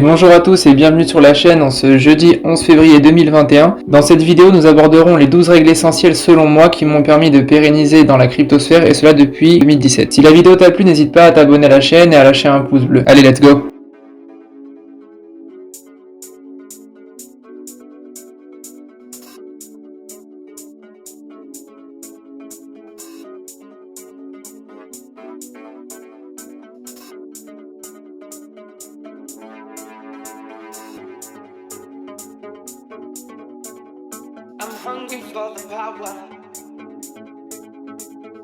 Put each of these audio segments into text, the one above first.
bonjour à tous et bienvenue sur la chaîne en ce jeudi 11 février 2021. Dans cette vidéo, nous aborderons les 12 règles essentielles selon moi qui m'ont permis de pérenniser dans la cryptosphère et cela depuis 2017. Si la vidéo t'a plu, n'hésite pas à t'abonner à la chaîne et à lâcher un pouce bleu. Allez, let's go! I'm hungry for the power.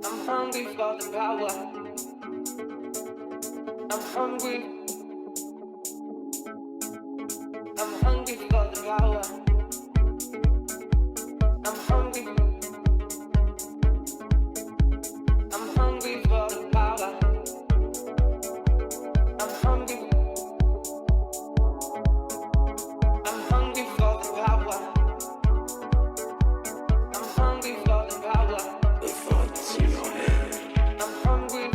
I'm hungry for the power. I'm hungry. I'm hungry for the power. I'm hungry. I'm hungry for the power. I'm hungry. I'm hungry for the power. I'm hungry for the power. The thoughts in your head. I'm hungry.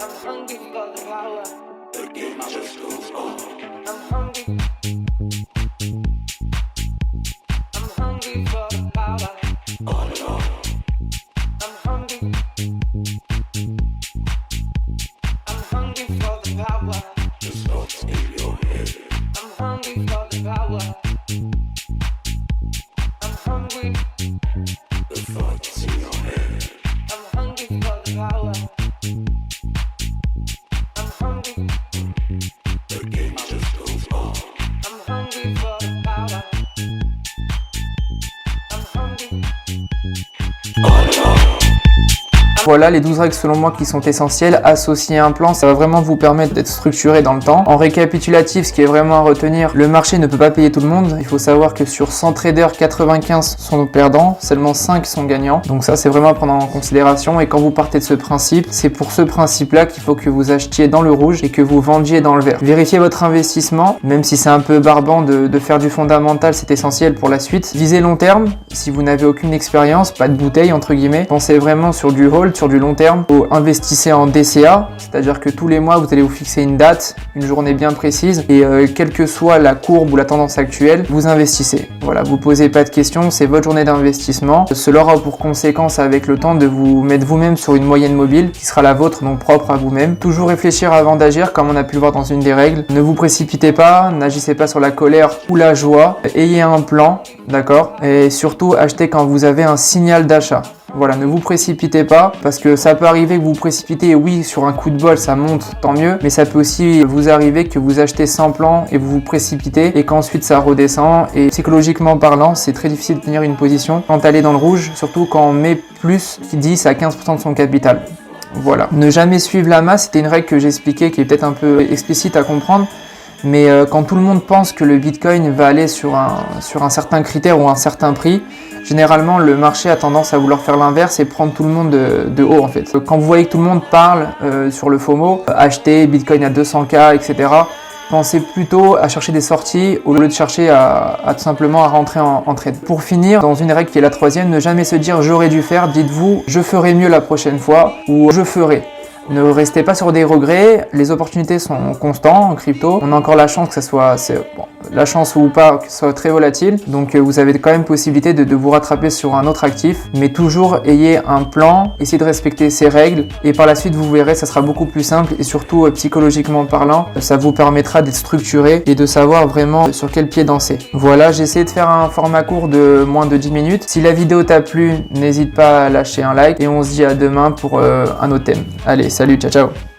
I'm hungry for the power. The game just goes on. I'm hungry. I'm hungry for the power. On and on. I'm hungry. I'm hungry for the power. The thoughts in your head. I'm hungry for the power. I'm hungry. The thoughts in your head. I'm hungry for the power. I'm hungry. The game just goes on. I'm hungry for the power. I'm hungry. On and on. Voilà les 12 règles selon moi qui sont essentielles. Associer un plan, ça va vraiment vous permettre d'être structuré dans le temps. En récapitulatif, ce qui est vraiment à retenir, le marché ne peut pas payer tout le monde. Il faut savoir que sur 100 traders, 95 sont perdants, seulement 5 sont gagnants. Donc ça, c'est vraiment à prendre en considération. Et quand vous partez de ce principe, c'est pour ce principe-là qu'il faut que vous achetiez dans le rouge et que vous vendiez dans le vert. Vérifiez votre investissement, même si c'est un peu barbant de faire du fondamental, c'est essentiel pour la suite. Visez long terme, si vous n'avez aucune expérience, pas de bouteille entre guillemets. Pensez vraiment sur du hold, sur du long terme. Investissez en DCA, c'est-à-dire que tous les mois vous allez vous fixer une date, une journée bien précise et quelle que soit la courbe ou la tendance actuelle, vous investissez. Voilà, vous posez pas de questions, c'est votre journée d'investissement. Cela aura pour conséquence avec le temps de vous mettre vous-même sur une moyenne mobile qui sera la vôtre, donc propre à vous-même. Toujours réfléchir avant d'agir, comme on a pu le voir dans une des règles. Ne vous précipitez pas, n'agissez pas sur la colère ou la joie. Ayez un plan, d'accord? Et surtout, achetez quand vous avez un signal d'achat. Voilà, ne vous précipitez pas parce que ça peut arriver que vous précipitez et oui, sur un coup de bol, ça monte, tant mieux. Mais ça peut aussi vous arriver que vous achetez sans plan et vous vous précipitez et qu'ensuite ça redescend. Et psychologiquement parlant, c'est très difficile de tenir une position quand elle est dans le rouge, surtout quand on met plus 10 à 15% de son capital. Voilà. Ne jamais suivre la masse, c'était une règle que j'expliquais qui est peut-être un peu explicite à comprendre. Mais quand tout le monde pense que le Bitcoin va aller sur un certain critère ou un certain prix, généralement le marché a tendance à vouloir faire l'inverse et prendre tout le monde de haut en fait. Quand vous voyez que tout le monde parle sur le FOMO, acheter Bitcoin à 200K, etc., pensez plutôt à chercher des sorties au lieu de chercher à tout simplement à rentrer en trade. Pour finir, dans une règle qui est la troisième, ne jamais se dire j'aurais dû faire, dites-vous je ferai mieux la prochaine fois ou je ferai. Ne restez pas sur des regrets, les opportunités sont constantes en crypto. On a encore la chance que ça soit, la chance ou pas, que ce soit très volatile. Donc vous avez quand même possibilité de vous rattraper sur un autre actif. Mais toujours ayez un plan, essayez de respecter ces règles. Et par la suite, vous verrez, ça sera beaucoup plus simple. Et surtout, psychologiquement parlant, ça vous permettra d'être structuré et de savoir vraiment sur quel pied danser. Voilà, j'ai essayé de faire un format court de moins de 10 minutes. Si la vidéo t'a plu, n'hésite pas à lâcher un like. Et on se dit à demain pour un autre thème. Allez, salut, ciao ciao.